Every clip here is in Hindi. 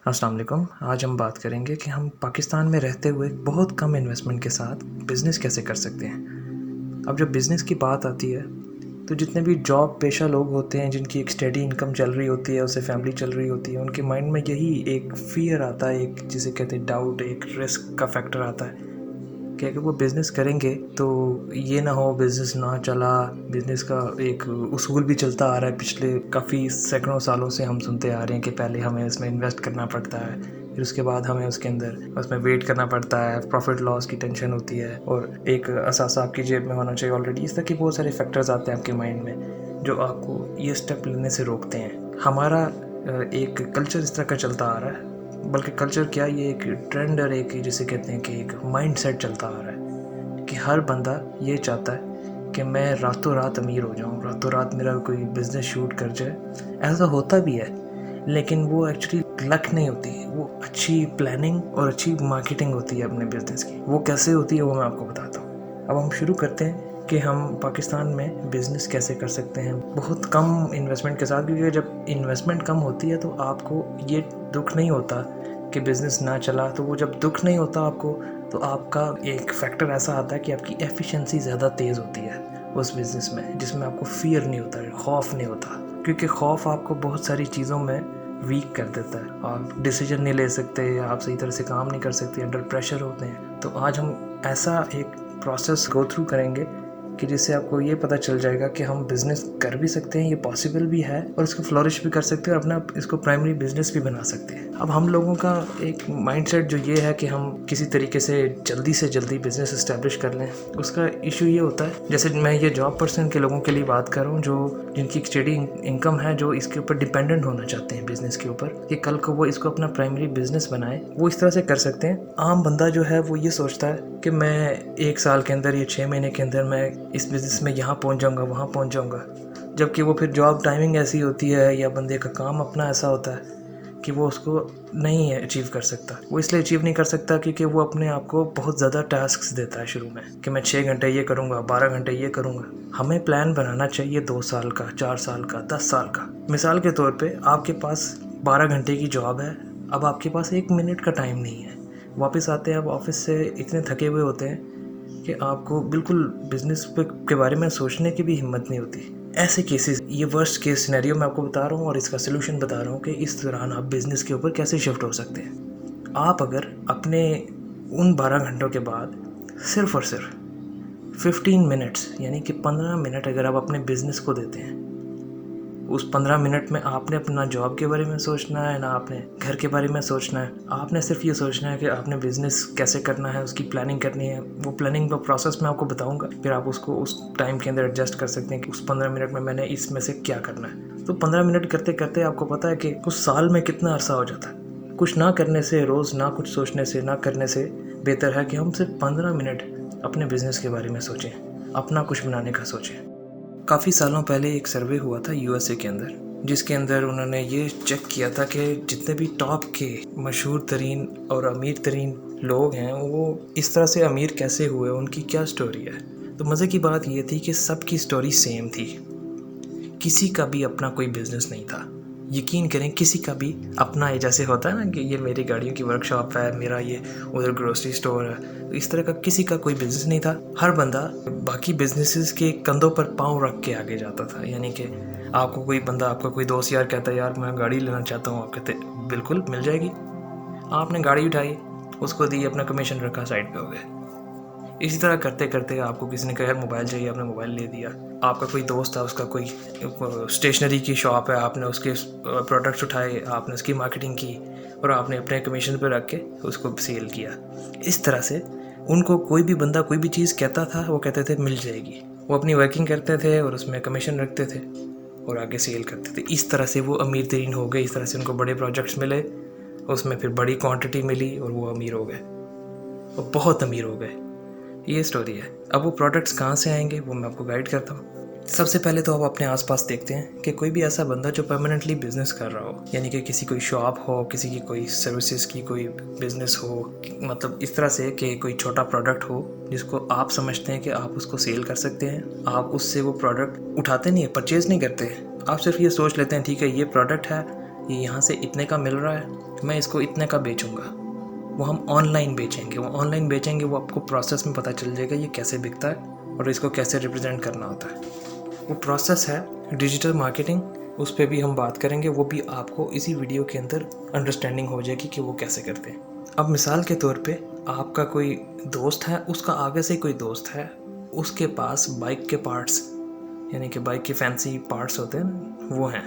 अस्सलाम वालेकुम। आज हम बात करेंगे कि हम पाकिस्तान में रहते हुए बहुत कम इन्वेस्टमेंट के साथ बिज़नेस कैसे कर सकते हैं। अब जब बिज़नेस की बात आती है तो जितने भी जॉब पेशा लोग होते हैं जिनकी एक स्टेडी इनकम चल रही होती है, उससे फैमिली चल रही होती है, उनके माइंड में यही एक फ़ियर आता है, एक जिसे कहते हैं डाउट, एक रिस्क का फैक्टर आता है कि अगर वो बिज़नेस करेंगे तो ये ना हो बिज़नेस ना चला। बिज़नेस का एक उसूल भी चलता आ रहा है, पिछले काफ़ी सैकड़ों सालों से हम सुनते आ रहे हैं कि पहले हमें इसमें इन्वेस्ट करना पड़ता है, फिर उसके बाद हमें उसके अंदर उसमें वेट करना पड़ता है, प्रॉफिट लॉस की टेंशन होती है और एक असासा आपकी जेब में होना चाहिए ऑलरेडी। इस तरह के बहुत सारे फैक्टर्स आते हैं आपके माइंड में जो आपको ये स्टेप लेने से रोकते हैं। हमारा एक कल्चर इस तरह का चलता आ रहा है, बल्कि कल्चर क्या, ये एक ट्रेंड और एक जिसे कहते हैं कि एक माइंडसेट चलता आ रहा है कि हर बंदा ये चाहता है कि मैं रातों रात अमीर हो जाऊं, रातों रात मेरा कोई बिज़नेस शूट कर जाए। ऐसा होता भी है, लेकिन वो एक्चुअली लक नहीं होती, वो अच्छी प्लानिंग और अच्छी मार्केटिंग होती है अपने बिज़नेस की। वो कैसे होती है वो मैं आपको बताता हूँ। अब हम शुरू करते हैं कि हम पाकिस्तान में बिज़नेस कैसे कर सकते हैं बहुत कम इन्वेस्टमेंट के साथ, क्योंकि जब इन्वेस्टमेंट कम होती है तो आपको ये दुख नहीं होता कि बिज़नेस ना चला। तो वो जब दुख नहीं होता आपको, तो आपका एक फैक्टर ऐसा आता है कि आपकी एफिशिएंसी ज़्यादा तेज़ होती है उस बिज़नेस में, जिसमें आपको फ़ियर नहीं होता, खौफ नहीं होता। क्योंकि खौफ आपको बहुत सारी चीज़ों में वीक कर देता है। आप डिसीजन नहीं ले सकते, आप सही तरह से काम नहीं कर सकते, अंडर प्रेशर होते हैं। तो आज हम ऐसा एक प्रोसेस गो थ्रू करेंगे कि जिससे आपको ये पता चल जाएगा कि हम बिज़नेस कर भी सकते हैं, ये पॉसिबल भी है, और इसको फ्लोरिश भी कर सकते हैं और अपना इसको प्राइमरी बिज़नेस भी बना सकते हैं। अब हम लोगों का एक माइंडसेट जो ये है कि हम किसी तरीके से जल्दी बिज़नेस इस्टेब्लिश कर लें, उसका इशू ये होता है, जैसे मैं ये जॉब पर्सन के लोगों के लिए बात कर रहा हूँ जो जिनकी स्टेडी इनकम है, जो इसके ऊपर डिपेंडेंट होना चाहते हैं बिज़नेस के ऊपर कि कल को वो इसको अपना प्राइमरी बिज़नेस बनाए। वो इस तरह से कर सकते हैं। आम बंदा जो है वो ये सोचता है कि मैं 1 साल के अंदर या 6 महीने के अंदर मैं इस बिज़नेस में यहाँ पहुँच जाऊँगा, वहाँ पहुँच जाऊँगा। जबकि वो फिर जॉब टाइमिंग ऐसी होती है या बंदे का काम अपना ऐसा होता है कि वो उसको नहीं अचीव कर सकता। वो इसलिए अचीव नहीं कर सकता क्योंकि वो अपने आप को बहुत ज़्यादा टास्क्स देता है शुरू में कि मैं 6 घंटे ये करूँगा, 12 घंटे ये करूँगा। हमें प्लान बनाना चाहिए 2 साल का, 4 साल का, 10 साल का। मिसाल के तौर पे आपके पास 12 घंटे की जॉब है, अब आपके पास 1 मिनट का टाइम नहीं है। वापस आते हैं आप ऑफिस से, इतने थके हुए होते हैं कि आपको बिल्कुल बिज़नेस के बारे में सोचने की भी हिम्मत नहीं होती। ऐसे केसेस, ये वर्स्ट केस सिनेरियो मैं आपको बता रहा हूँ और इसका सलूशन बता रहा हूँ कि इस दौरान आप बिज़नेस के ऊपर कैसे शिफ्ट हो सकते हैं। आप अगर अपने उन 12 घंटों के बाद सिर्फ़ और सिर्फ 15 मिनट्स यानी कि 15 मिनट अगर आप अपने बिज़नेस को देते हैं, उस 15 मिनट में आपने अपना जॉब के बारे में सोचना है, ना आपने घर के बारे में सोचना है। आपने सिर्फ ये सोचना है कि आपने बिज़नेस कैसे करना है, उसकी प्लानिंग करनी है। वो प्लानिंग का प्रोसेस मैं आपको बताऊंगा, फिर आप उसको उस टाइम के अंदर एडजस्ट कर सकते हैं कि उस 15 मिनट में मैंने इसमें से क्या करना है। तो 15 मिनट करते करते आपको पता है कि उस साल में कितना अरसा हो जाता है। कुछ ना करने से, रोज़ ना कुछ सोचने से, ना करने से बेहतर है कि हम सिर्फ 15 मिनट अपने बिज़नेस के बारे में सोचें, अपना कुछ बनाने का सोचें। काफ़ी सालों पहले एक सर्वे हुआ था यूएसए के अंदर, जिसके अंदर उन्होंने ये चेक किया था कि जितने भी टॉप के मशहूर तरीन और अमीर तरीन लोग हैं वो इस तरह से अमीर कैसे हुए, उनकी क्या स्टोरी है। तो मज़े की बात ये थी कि सबकी स्टोरी सेम थी। किसी का भी अपना कोई बिज़नेस नहीं था। यकीन करें, किसी का भी अपना, ये जैसे होता है ना कि ये मेरी गाड़ियों की वर्कशॉप है, मेरा ये उधर ग्रोसरी स्टोर है, तो इस तरह का किसी का कोई बिज़नेस नहीं था। हर बंदा बाकी बिजनेसेस के कंधों पर पाँव रख के आगे जाता था। यानी कि आपको कोई बंदा, आपका कोई दोस्त यार कहता है यार मैं गाड़ी लेना चाहता हूँ, आप कहते बिल्कुल मिल जाएगी। आपने गाड़ी उठाई, उसको दी, अपना कमीशन रखा, साइड पे हो गए। इसी तरह करते करते आपको किसी ने कहा यार मोबाइल चाहिए, आपने मोबाइल ले दिया। आपका कोई दोस्त है, उसका कोई स्टेशनरी की शॉप है, आपने उसके प्रोडक्ट्स उठाए, आपने उसकी मार्केटिंग की और आपने अपने कमीशन पे रख के उसको सेल किया। इस तरह से उनको कोई भी बंदा कोई भी चीज़ कहता था, वो कहते थे मिल जाएगी। वो अपनी वर्किंग करते थे और उसमें कमीशन रखते थे और आगे सेल करते थे। इस तरह से वो अमीर तरीन हो गए। इस तरह से उनको बड़े प्रोजेक्ट्स मिले, उसमें फिर बड़ी क्वांटिटी मिली और वो अमीर हो गए, वो बहुत अमीर हो गए। ये स्टोरी है। अब वो प्रोडक्ट्स कहाँ से आएंगे वो मैं आपको गाइड करता हूँ। सबसे पहले तो आप अपने आसपास देखते हैं कि कोई भी ऐसा बंदा जो परमानेंटली बिजनेस कर रहा हो, यानी कि किसी कोई शॉप हो, किसी की कोई सर्विसेज की कोई बिजनेस हो, मतलब इस तरह से कि कोई छोटा प्रोडक्ट हो जिसको आप समझते हैं कि आप उसको सेल कर सकते हैं। आप उससे वो प्रोडक्ट उठाते नहीं है, परचेज नहीं करते, आप सिर्फ ये सोच लेते हैं ठीक है ये प्रोडक्ट है, ये यहाँ से इतने का मिल रहा है, मैं इसको इतने का बेचूँगा। वो हम ऑनलाइन बेचेंगे, वो आपको प्रोसेस में पता चल जाएगा ये कैसे बिकता है और इसको कैसे रिप्रेजेंट करना होता है। वो प्रोसेस है डिजिटल मार्केटिंग, उस पर भी हम बात करेंगे, वो भी आपको इसी वीडियो के अंदर अंडरस्टैंडिंग हो जाएगी कि वो कैसे करते हैं। अब मिसाल के तौर पे आपका कोई दोस्त है, उसका आगे से कोई दोस्त है, उसके पास बाइक के पार्ट्स, यानी कि बाइक के फैंसी पार्ट्स होते हैं, वो हैं।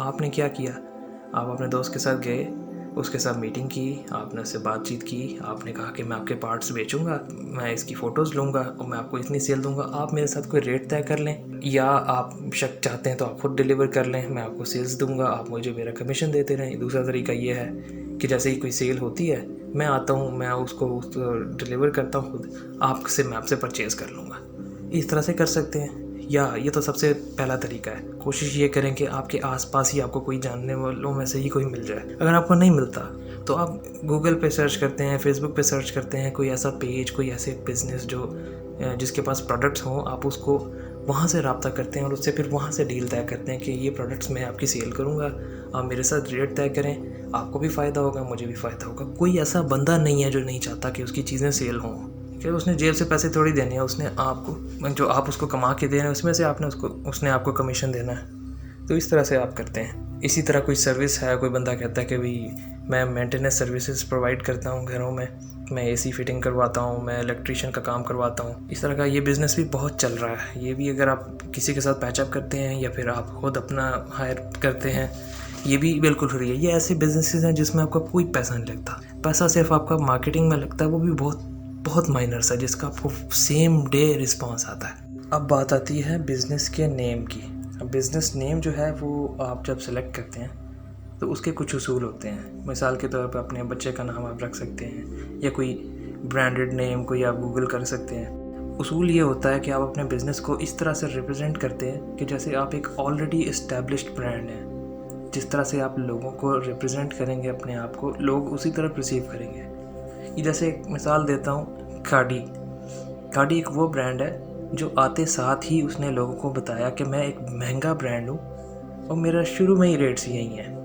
आपने क्या किया, आप अपने दोस्त के साथ गए, उसके साथ मीटिंग की, आपने उससे बातचीत की, आपने कहा कि मैं आपके पार्ट्स बेचूंगा, मैं इसकी फ़ोटोज़ लूँगा और मैं आपको इतनी सेल दूंगा, आप मेरे साथ कोई रेट तय कर लें, या आप शक चाहते हैं तो आप खुद डिलीवर कर लें, मैं आपको सेल्स दूंगा, आप मुझे मेरा कमीशन देते रहें। दूसरा तरीका ये है कि जैसे ही कोई सेल होती है, मैं आता हूँ, मैं उसको डिलीवर करता हूँ खुद, मैं आपसे परचेज़ कर लूँगा। इस तरह से कर सकते हैं। या ये तो सबसे पहला तरीका है, कोशिश ये करें कि आपके आसपास ही आपको कोई जानने वालों में से ही कोई मिल जाए। अगर आपको नहीं मिलता तो आप गूगल पे सर्च करते हैं, फेसबुक पे सर्च करते हैं, कोई ऐसा पेज, कोई ऐसे बिज़नेस जिसके पास प्रोडक्ट्स हों, आप उसको वहाँ से रब्ता करते हैं और उससे फिर वहाँ से डील तय करते हैं कि ये प्रोडक्ट्स मैं आपकी सेल करूँगा, आप मेरे साथ रेट तय करें, आपको भी फ़ायदा होगा, मुझे भी फ़ायदा होगा। कोई ऐसा बंदा नहीं है जो नहीं चाहता कि उसकी चीज़ें सेल हों, कि उसने जेब से पैसे थोड़ी देने हैं, उसने आपको, जो आप उसको कमा के दे रहे हैं उसमें से उसने आपको कमीशन देना है। तो इस तरह से आप करते हैं। इसी तरह कोई सर्विस है, कोई बंदा कहता है कि भाई मैं मेंटेनेंस सर्विसेज प्रोवाइड करता हूँ घरों में, मैं एसी फिटिंग करवाता हूँ, मैं इलेक्ट्रीशियन का काम करवाता हूँ। इस तरह का ये बिज़नेस भी बहुत चल रहा है। ये भी अगर आप किसी के साथ पैचअप करते हैं या फिर आप खुद अपना हायर करते हैं, ये भी बिल्कुल फ्री है। ये ऐसे बिजनेसेस हैं जिसमें आपका कोई पैसा नहीं लगता, पैसा सिर्फ आपका मार्केटिंग में लगता है, वो भी बहुत माइनर सा, जिसका आपको सेम डे रिस्पॉन्स आता है। अब बात आती है बिज़नेस के नेम की। अब बिज़नेस नेम जो है वो आप जब सेलेक्ट करते हैं तो उसके कुछ उसूल होते हैं। मिसाल के तौर पर अपने बच्चे का नाम आप रख सकते हैं, या कोई ब्रांडेड नेम कोई आप गूगल कर सकते हैं। उसूल ये होता है कि आप अपने बिज़नेस को इस तरह से रिप्रेजेंट करते हैं कि जैसे आप एक ऑलरेडी इस्टेब्लिश्ड ब्रांड हैं। जिस तरह से आप लोगों को रिप्रेजेंट करेंगे अपने आप को, लोग उसी तरह परसीव करेंगे। जैसे एक मिसाल देता हूँ, खाड़ी एक वो ब्रांड है जो आते साथ ही उसने लोगों को बताया कि मैं एक महंगा ब्रांड हूँ और मेरा शुरू में ही रेट्स यही हैं।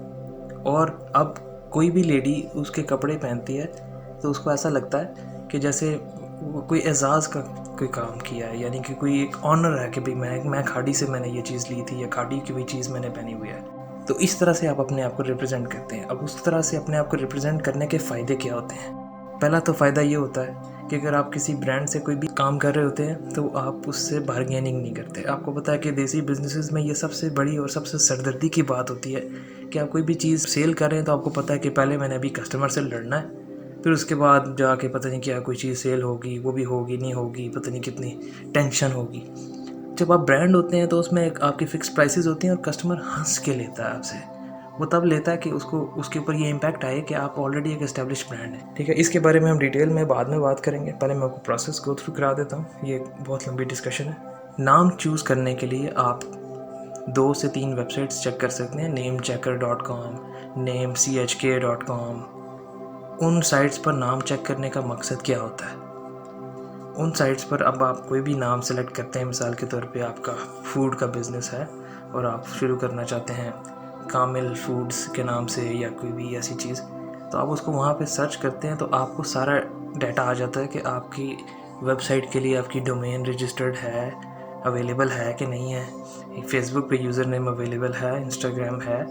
और अब कोई भी लेडी उसके कपड़े पहनती है तो उसको ऐसा लगता है कि जैसे कोई एजाज़ का कोई काम किया है, यानी कि कोई एक ऑनर है कि भाई मैं खाड़ी से मैंने ये चीज़ ली थी, या खाड़ी की भी चीज़ मैंने पहनी हुई है। तो इस तरह से आप अपने आप को रिप्रेजेंट करते हैं। अब उस तरह से अपने आप को रिप्रेजेंट करने के फ़ायदे क्या होते हैं? पहला तो फ़ायदा ये होता है कि अगर आप किसी ब्रांड से कोई भी काम कर रहे होते हैं तो आप उससे बार्गेनिंग नहीं करते। आपको पता है कि देसी बिजनेसेस में ये सबसे बड़ी और सबसे सरदर्दी की बात होती है कि आप कोई भी चीज़ सेल कर रहे हैं तो आपको पता है कि पहले मैंने अभी कस्टमर से लड़ना है, फिर उसके बाद जाके पता नहीं क्या कोई चीज़ सेल होगी, वो भी होगी नहीं होगी, पता नहीं कितनी टेंशन होगी। जब आप ब्रांड होते हैं तो उसमें एक आपकी फ़िक्स प्राइसेस होती हैं और कस्टमर हंस के लेता है आपसे। वो तब लेता है कि उसके ऊपर ये इम्पैक्ट आए कि आप ऑलरेडी एक एस्टेब्लिश ब्रांड है। ठीक है, इसके बारे में हम डिटेल में बाद में बात करेंगे, पहले मैं आपको प्रोसेस गो थ्रू करा देता हूँ। ये बहुत लंबी डिस्कशन है। नाम चूज़ करने के लिए आप 2 से 3 वेबसाइट्स चेक कर सकते हैं, namechecker.com, namechk.com। उन साइट्स पर नाम चेक करने का मकसद क्या होता है? उन साइट्स पर अब आप कोई भी नाम सेलेक्ट करते हैं, मिसाल के तौर पे आपका फूड का बिज़नेस है और आप शुरू करना चाहते हैं कामिल फूड्स के नाम से या कोई भी ऐसी चीज़, तो आप उसको वहाँ पे सर्च करते हैं तो आपको सारा डाटा आ जाता है कि आपकी वेबसाइट के लिए आपकी डोमेन रजिस्टर्ड है, अवेलेबल है कि नहीं है, फेसबुक पे यूज़र नेम अवेलेबल है, इंस्टाग्राम है,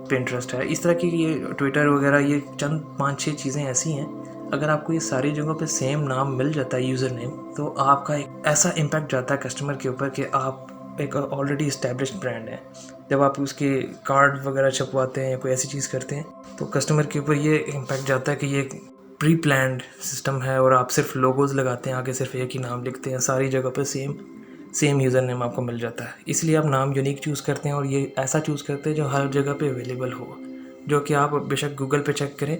पिंटरेस्ट है, इस तरह की, ये ट्विटर वगैरह, ये चंद 5-6 चीज़ें ऐसी हैं। अगर आपको ये सारी जगहों पे सेम नाम मिल जाता है, यूज़र नेम, तो आपका एक ऐसा इम्पैक्ट जाता है कस्टमर के ऊपर कि आप एक ऑलरेडी इस्टेब्लिश्ड ब्रांड है। जब आप उसके कार्ड वगैरह छपवाते हैं या कोई ऐसी चीज़ करते हैं तो कस्टमर के ऊपर ये इम्पैक्ट जाता है कि ये प्री प्लान्ड सिस्टम है और आप सिर्फ लोगोज लगाते हैं, आगे सिर्फ एक ही नाम लिखते हैं, सारी जगह पर सेम यूज़र नेम आपको मिल जाता है। इसलिए आप नाम यूनिक चूज़ करते हैं और ये ऐसा चूज़ करते हैं जो हर जगह पे अवेलेबल हो, जो कि आप बेशक गूगल पे चेक करें,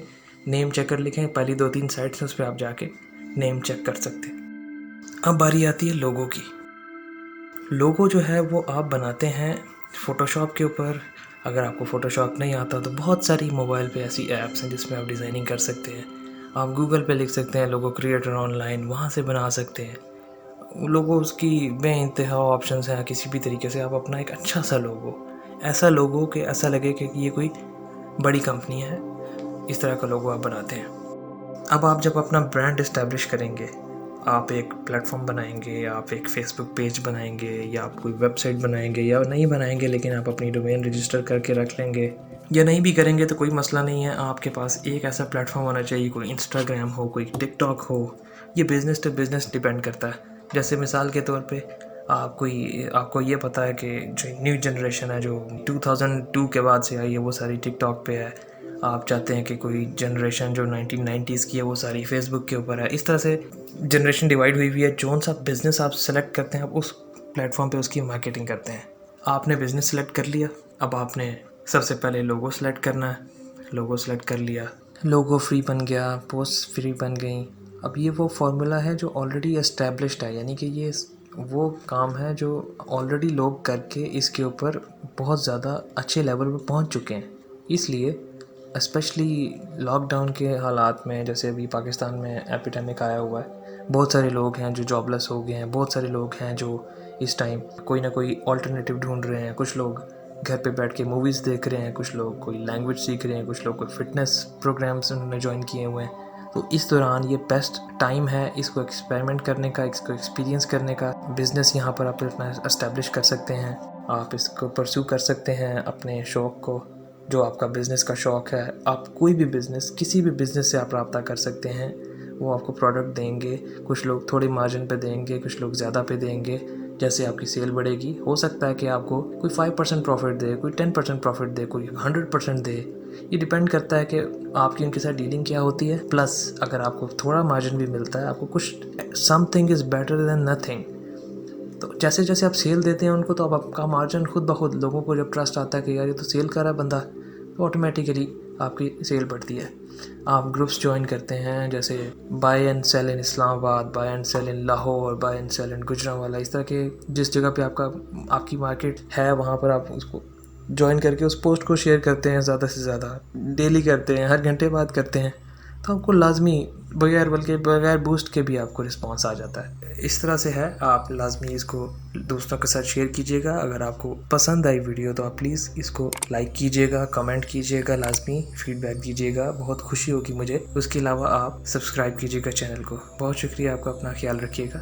नेम चेकर लिखें, पहली 2-3 साइट्स हैं उस पर आप जाके नेम चेक कर सकते हैं। अब बारी आती है लोगों की। लोगो जो है वो आप बनाते हैं फ़ोटोशॉप के ऊपर। अगर आपको फ़ोटोशॉप नहीं आता तो बहुत सारी मोबाइल पे ऐसी ऐप्स हैं जिसमें आप डिज़ाइनिंग कर सकते हैं। आप गूगल पे लिख सकते हैं लोगो क्रिएटर ऑनलाइन, वहाँ से बना सकते हैं लोगो। उसकी बेइंतहा ऑप्शंस हैं, किसी भी तरीके से आप अपना एक अच्छा सा लोगो, ऐसा लोगो कि ऐसा लगे कि ये कोई बड़ी कंपनी है, इस तरह का लोगो आप बनाते हैं। अब आप जब अपना ब्रांड इस्टेब्लिश करेंगे, आप एक प्लेटफॉर्म बनाएंगे, आप एक फेसबुक पेज बनाएंगे, या आप कोई वेबसाइट बनाएंगे, या नहीं बनाएंगे लेकिन आप अपनी डोमेन रजिस्टर करके रख लेंगे, या नहीं भी करेंगे तो कोई मसला नहीं है। आपके पास एक ऐसा प्लेटफॉर्म होना चाहिए, कोई इंस्टाग्राम हो, कोई टिकटॉक हो। ये बिज़नेस टू बिज़नेस डिपेंड करता है। जैसे मिसाल के तौर पे आपको ये पता है कि जो न्यू जनरेशन है, जो 2002 के बाद से आई है, वो सारी टिकटॉक पे है। आप चाहते हैं कि कोई जनरेशन जो 1990s की है वो सारी फेसबुक के ऊपर है। इस तरह से जनरेशन डिवाइड हुई हुई है। जौन सा बिज़नेस आप सेलेक्ट करते हैं, आप उस प्लेटफॉर्म पे उसकी मार्केटिंग करते हैं। आपने बिज़नेस सेलेक्ट कर लिया, अब आपने सबसे पहले लोगो सेलेक्ट करना है। लोगो सेलेक्ट कर लिया, लोगो फ्री बन गया, पोस्ट फ्री बन गई। अब ये वो फार्मूला है जो ऑलरेडी एस्टेब्लिश्ड है, यानी कि ये वो काम है जो ऑलरेडी लोग करके इसके ऊपर बहुत ज़्यादा अच्छे लेवल पर पहुंच चुके हैं। इसलिए स्पेशली लॉकडाउन के हालात में, जैसे अभी पाकिस्तान में एपिडेमिक आया हुआ है, बहुत सारे लोग हैं जो जॉबलेस हो गए हैं, बहुत सारे लोग हैं जो इस टाइम कोई ना कोई अल्टरनेटिव ढूंढ रहे हैं। कुछ लोग घर पे बैठ के मूवीज़ देख रहे हैं, कुछ लोग कोई लैंग्वेज सीख रहे हैं, कुछ लोग कोई फिटनेस प्रोग्राम्स उन्होंने ज्वाइन किए हुए हैं। तो इस दौरान ये बेस्ट टाइम है इसको एक्सपेरिमेंट करने का, इसको एक्सपीरियंस करने का। बिज़नेस यहाँ पर आप अपना एस्टेब्लिश कर सकते हैं, आप इसको परस्यू कर सकते हैं अपने शौक़ को, जो आपका बिज़नेस का शौक़ है। आप कोई भी बिज़नेस, किसी भी बिज़नेस से आप रब्ता कर सकते हैं। वो आपको प्रोडक्ट देंगे, कुछ लोग थोड़ी मार्जिन पे देंगे, कुछ लोग ज़्यादा पे देंगे। जैसे आपकी सेल बढ़ेगी, हो सकता है कि आपको कोई 5% प्रॉफिट दे, कोई 10% प्रॉफिट दे, कोई 100% दे। ये डिपेंड करता है कि आपकी उनके साथ डीलिंग क्या होती है। प्लस अगर आपको थोड़ा मार्जिन भी मिलता है, आपको कुछ something is better than nothing. तो जैसे जैसे आप सेल देते हैं उनको, तो अब आपका मार्जिन खुद ब खुद, लोगों को जब ट्रस्ट आता है कि यार ये तो सेल कर रहा है बंदा, तो ऑटोमेटिकली आपकी सेल बढ़ती है। आप ग्रुप्स ज्वाइन करते हैं, जैसे buy and sell in Islamabad, buy and sell in Lahore, buy and sell in Gujranwala. इस तरह के जिस जगह पे आपकी मार्केट है, वहाँ पर आप उसको ज्वाइन करके उस पोस्ट को शेयर करते हैं, ज़्यादा से ज़्यादा डेली करते हैं, हर घंटे बाद करते हैं। तो आपको लाजमी बगैर बूस्ट के भी आपको रिस्पांस आ जाता है। इस तरह से है, आप लाजमी इसको दोस्तों के साथ शेयर कीजिएगा। अगर आपको पसंद आई वीडियो तो आप प्लीज़ इसको लाइक कीजिएगा, कमेंट कीजिएगा, लाजमी फीडबैक दीजिएगा, बहुत खुशी होगी मुझे। उसके अलावा आप सब्सक्राइब कीजिएगा चैनल को। बहुत शुक्रिया आपका, अपना ख्याल रखिएगा।